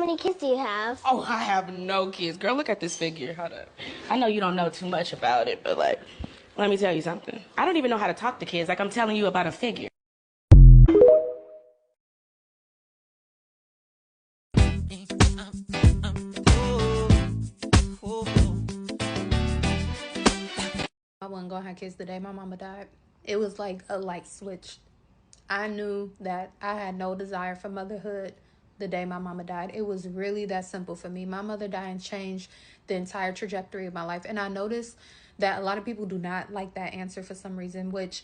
many kids do you have? Oh, I have no kids. Girl, look at this figure. Hold up. I know you don't know too much about it, but like, let me tell you something. I don't even know how to talk to kids. Like, I'm telling you about a figure. I wasn't gonna have kids the day my mama died. It was like a light switch. I knew that I had no desire for motherhood the day my mama died. It was really that simple for me. My mother dying changed the entire trajectory of my life. And I noticed that a lot of people do not like that answer for some reason, which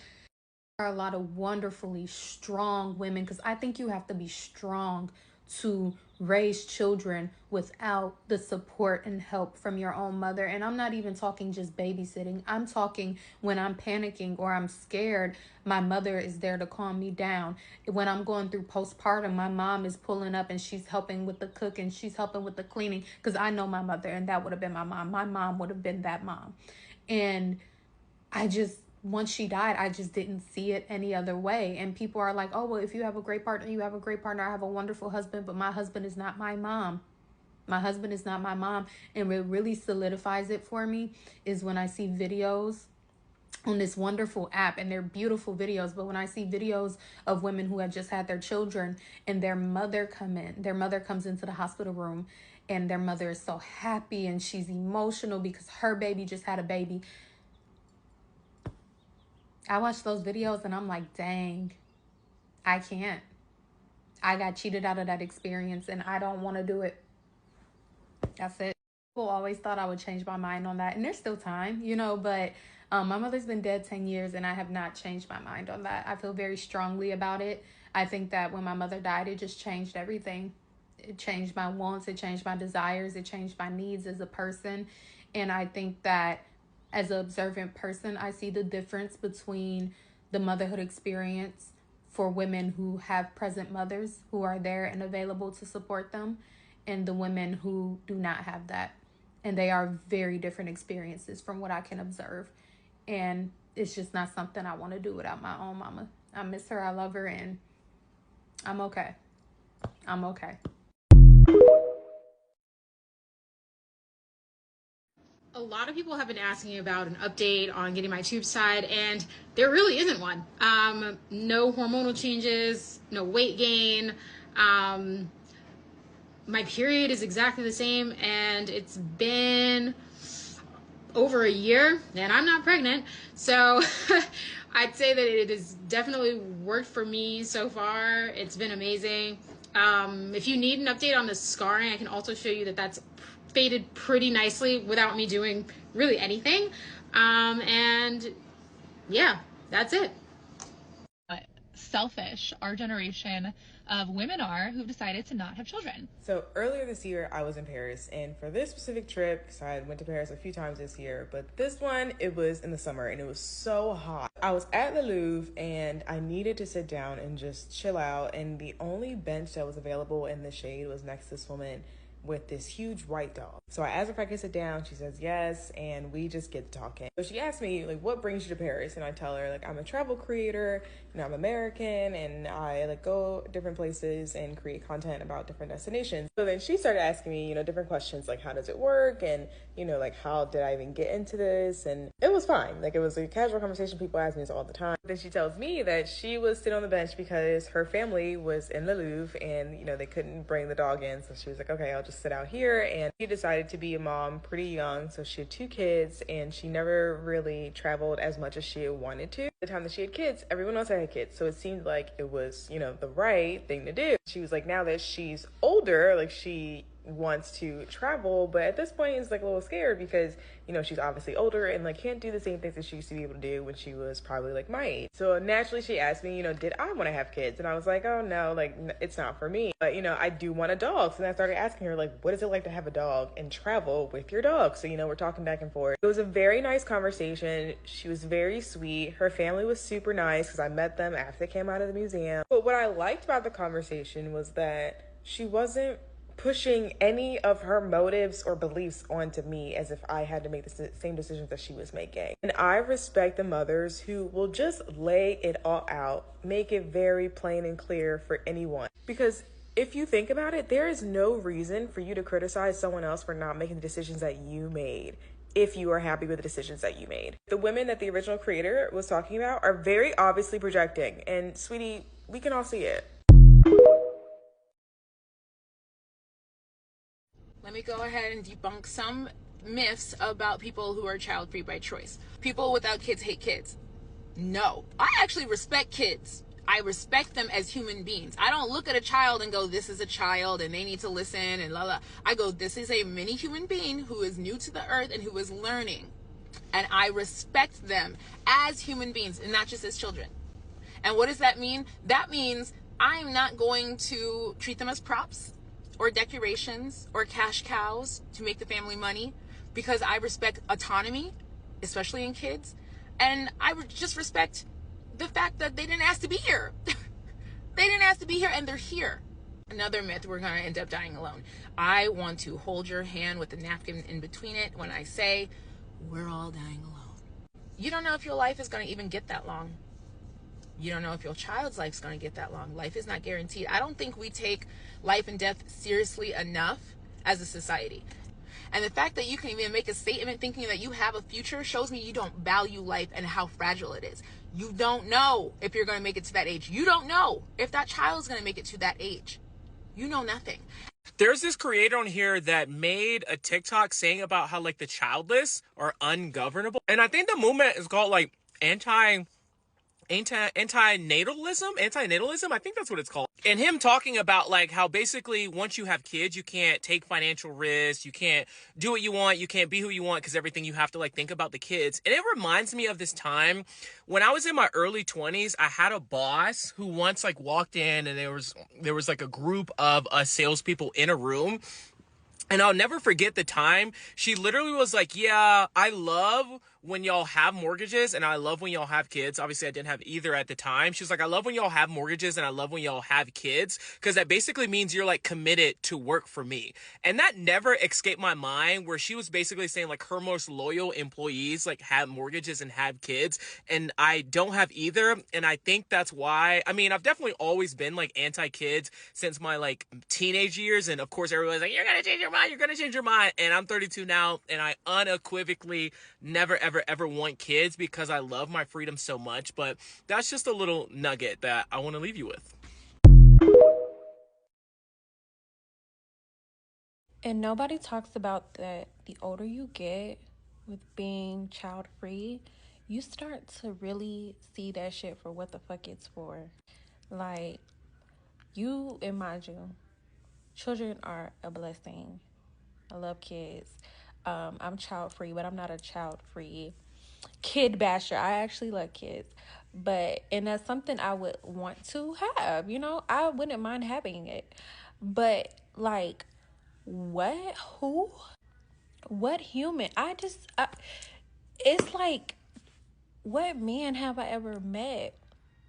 are a lot of wonderfully strong women, because I think you have to be strong to raise children without the support and help from your own mother. And I'm not even talking just babysitting. I'm talking when I'm panicking or I'm scared, my mother is there to calm me down. When I'm going through postpartum, my mom is pulling up and she's helping with the cooking, she's helping with the cleaning, because I know my mother and that would have been my mom. My mom would have been that mom. And once she died, I just didn't see it any other way. And people are like, oh, well, if you have a great partner, you have a great partner. I have a wonderful husband, but my husband is not my mom. My husband is not my mom. And what really solidifies it for me is when I see videos on this wonderful app, and they're beautiful videos, but when I see videos of women who have just had their children and their mother comes into the hospital room, and their mother is so happy and she's emotional because her baby just had a baby. I watch those videos and I'm like, dang, I can't. I got cheated out of that experience and I don't want to do it. That's it. People always thought I would change my mind on that. And there's still time, but my mother's been dead 10 years and I have not changed my mind on that. I feel very strongly about it. I think that when my mother died, it just changed everything. It changed my wants. It changed my desires. It changed my needs as a person. And I think that as an observant person, I see the difference between the motherhood experience for women who have present mothers who are there and available to support them, and the women who do not have that. And they are very different experiences from what I can observe. And it's just not something I want to do without my own mama. I miss her, I love her, and I'm okay. I'm okay. A lot of people have been asking about an update on getting my tube tied, and there really isn't one. No hormonal changes, no weight gain. My period is exactly the same, and it's been over a year, and I'm not pregnant. So I'd say that it has definitely worked for me so far. It's been amazing. If you need an update on the scarring, I can also show you that that's faded pretty nicely without me doing really anything. And yeah, that's it. Selfish our generation of women are who've decided to not have children. So earlier this year, I was in Paris, and for this specific trip, because I went to Paris a few times this year, but this one, it was in the summer and it was so hot. I was at the Louvre and I needed to sit down and just chill out, and the only bench that was available in the shade was next to this woman with this huge white dog. So I asked her if I could sit down. She says yes, and we just get talking. So she asked me, like, what brings you to Paris? And I tell her, like, I'm a travel creator, I'm American, and I go different places and create content about different destinations. So then she started asking me, different questions, like, how does it work? And, like, how did I even get into this? And it was fine. Like, it was a casual conversation. People ask me this all the time. Then she tells me that she was sitting on the bench because her family was in the Louvre and, they couldn't bring the dog in. So she was like, okay, I'll just sit out here. And she decided to be a mom pretty young. So she had 2 kids and she never really traveled as much as she wanted to. The time that she had kids, everyone else had kids. So it seemed like it was, the right thing to do. She was like, now that she's older, like she wants to travel, but at this point is like a little scared because she's obviously older and like can't do the same things that she used to be able to do when she was probably like my age. So naturally she asked me, did I want to have kids? And I was like, oh no, like it's not for me, but I do want a dog. So then I started asking her, like, what is it like to have a dog and travel with your dog? So we're talking back and forth. It was a very nice conversation. She was very sweet. Her family was super nice because I met them after they came out of the museum. But what I liked about the conversation was that she wasn't pushing any of her motives or beliefs onto me as if I had to make the same decisions that she was making. And I respect the mothers who will just lay it all out, make it very plain and clear for anyone. Because If you think about it, there is no reason for you to criticize someone else for not making the decisions that you made if you are happy with the decisions that you made. The women that the original creator was talking about are very obviously projecting, and sweetie, we can all see it. Let me go ahead and debunk some myths about people who are child-free by choice. People without kids hate kids. No, I actually respect kids. I respect them as human beings. I don't look at a child and go, this is a child and they need to listen and la la. I go, this is a mini human being who is new to the earth and who is learning. And I respect them as human beings and not just as children. And what does that mean? That means I'm not going to treat them as props or decorations or cash cows to make the family money, because I respect autonomy, especially in kids. And I just respect the fact that they didn't ask to be here. They didn't ask to be here and they're here. Another myth, we're going to end up dying alone. I want to hold your hand with a napkin in between it when I say we're all dying alone. You don't know if your life is going to even get that long. You don't know if your child's life's going to get that long. Life is not guaranteed. I don't think we take life and death seriously enough as a society. And the fact that you can even make a statement thinking that you have a future shows me you don't value life and how fragile it is. You don't know if you're going to make it to that age. You don't know if that child is going to make it to that age. You know nothing. There's this creator on here that made a TikTok saying about how like the childless are ungovernable. And I think the movement is called like antinatalism, I think that's what it's called. And him talking about like how basically once you have kids, you can't take financial risks, you can't do what you want, you can't be who you want, because everything you have to like think about the kids. And it reminds me of this time when I was in my early 20s. I had a boss who once like walked in and there was like a group of salespeople in a room. And I'll never forget the time she literally was like, yeah, I love when y'all have mortgages and I love when y'all have kids. Obviously, I didn't have either at the time. She was like, I love when y'all have mortgages and I love when y'all have kids, because that basically means you're like committed to work for me. And that never escaped my mind, where she was basically saying like her most loyal employees like have mortgages and have kids, and I don't have either. And I think that's why, I mean, I've definitely always been like anti-kids since my like teenage years. And of course, everybody's like, you're going to change your mind, you're going to change your mind. And I'm 32 now, and I unequivocally never, ever want kids because I love my freedom so much. But that's just a little nugget that I want to leave you with. And nobody talks about that the older you get with being child free, you start to really see that shit for what the fuck it's for. Like, you, and mind you, children are a blessing. I love kids. I'm child free, but I'm not a child free kid basher. I actually like kids, and that's something I would want to have. You know, I wouldn't mind having it, but like, what? Who? What human? It's like, what man have I ever met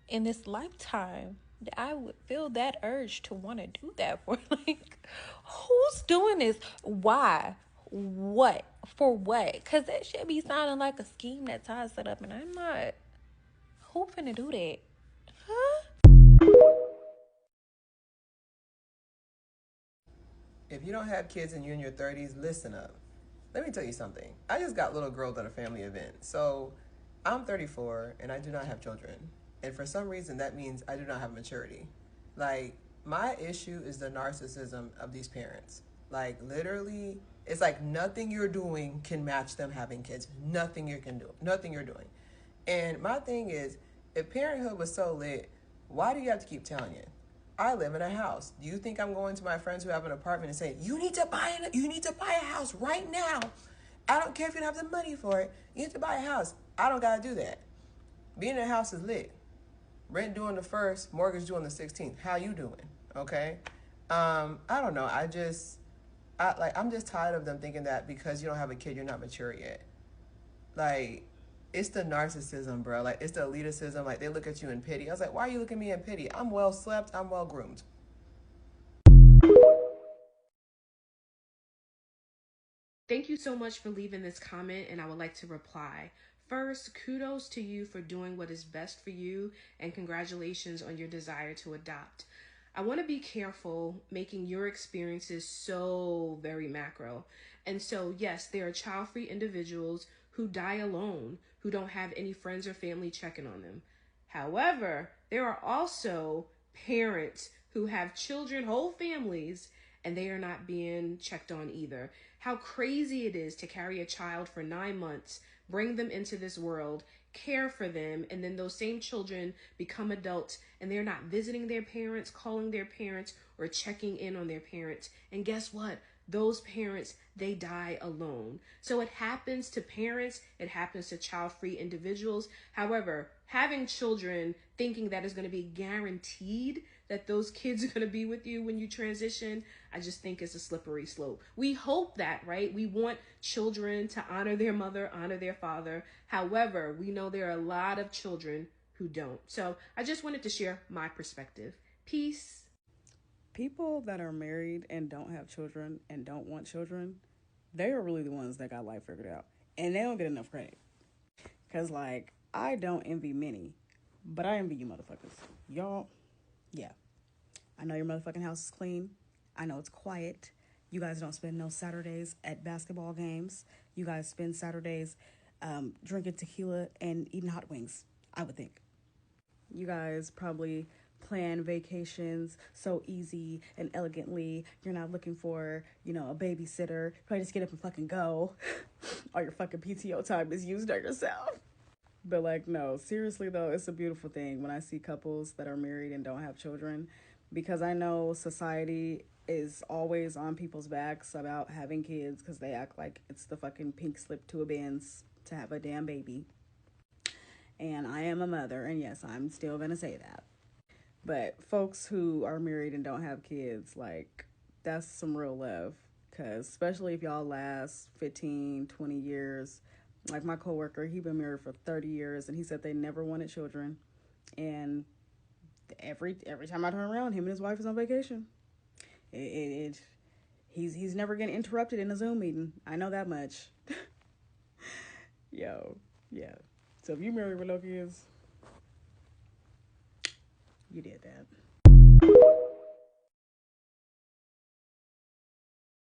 in this lifetime that I would feel that urge to want to do that for? Like, who's doing this? Why? What? For what? Because that should be sounding like a scheme that Ty set up, and I'm not. Who finna do that? Huh? If you don't have kids and you're in your 30s, listen up. Let me tell you something. I just got little girls at a family event. So I'm 34 and I do not have children. And for some reason, that means I do not have maturity. Like, my issue is the narcissism of these parents. Like, literally, it's like nothing you're doing can match them having kids. Nothing you can do. Nothing you're doing. And my thing is, if parenthood was so lit, why do you have to keep telling it? I live in a house. Do you think I'm going to my friends who have an apartment and saying, you need to buy a house right now? I don't care if you don't have the money for it. You need to buy a house. I don't gotta do that. Being in a house is lit. Rent due on the 1st, mortgage due on the 16th. How you doing? Okay. I don't know. I'm just tired of them thinking that because you don't have a kid, you're not mature yet. Like, it's the narcissism, bro. Like, it's the elitism. Like, they look at you in pity. I was like, why are you looking at me in pity? I'm well slept. I'm well groomed. Thank you so much for leaving this comment, and I would like to reply. First, kudos to you for doing what is best for you, and congratulations on your desire to adopt. I want to be careful making your experiences so very macro. And so, yes, there are child-free individuals who die alone, who don't have any friends or family checking on them. However, there are also parents who have children, whole families, and they are not being checked on either. How crazy it is to carry a child for 9 months, bring them into this world, care for them, and then those same children become adults and they're not visiting their parents, calling their parents, or checking in on their parents. And guess what? Those parents, they die alone. So it happens to parents, it happens to child-free individuals. However, having children thinking that is going to be guaranteed that those kids are going to be with you when you transition, I just think it's a slippery slope. We hope that, right? We want children to honor their mother, honor their father. However, we know there are a lot of children who don't. So I just wanted to share my perspective. Peace. People that are married and don't have children and don't want children, they are really the ones that got life figured out. And they don't get enough credit. Because, like, I don't envy many, but I envy you motherfuckers. Y'all, yeah. I know your motherfucking house is clean. I know it's quiet. You guys don't spend no Saturdays at basketball games. You guys spend Saturdays drinking tequila and eating hot wings, I would think. You guys probably plan vacations so easy and elegantly. You're not looking for, a babysitter. Probably just get up and fucking go. All your fucking PTO time is used on yourself. But, like, no, seriously, though, it's a beautiful thing when I see couples that are married and don't have children, because I know society is always on people's backs about having kids because they act like it's the fucking pink slip to a Benz to have a damn baby. And I am a mother, and yes, I'm still gonna say that. But folks who are married and don't have kids, like, that's some real love. Because especially if y'all last 15, 20 years. Like my coworker, he been married for 30 years, and he said they never wanted children. And every time I turn around, him and his wife is on vacation. He's never getting interrupted in a Zoom meeting. I know that much. Yo, yeah. So if you married with no kids, you did that.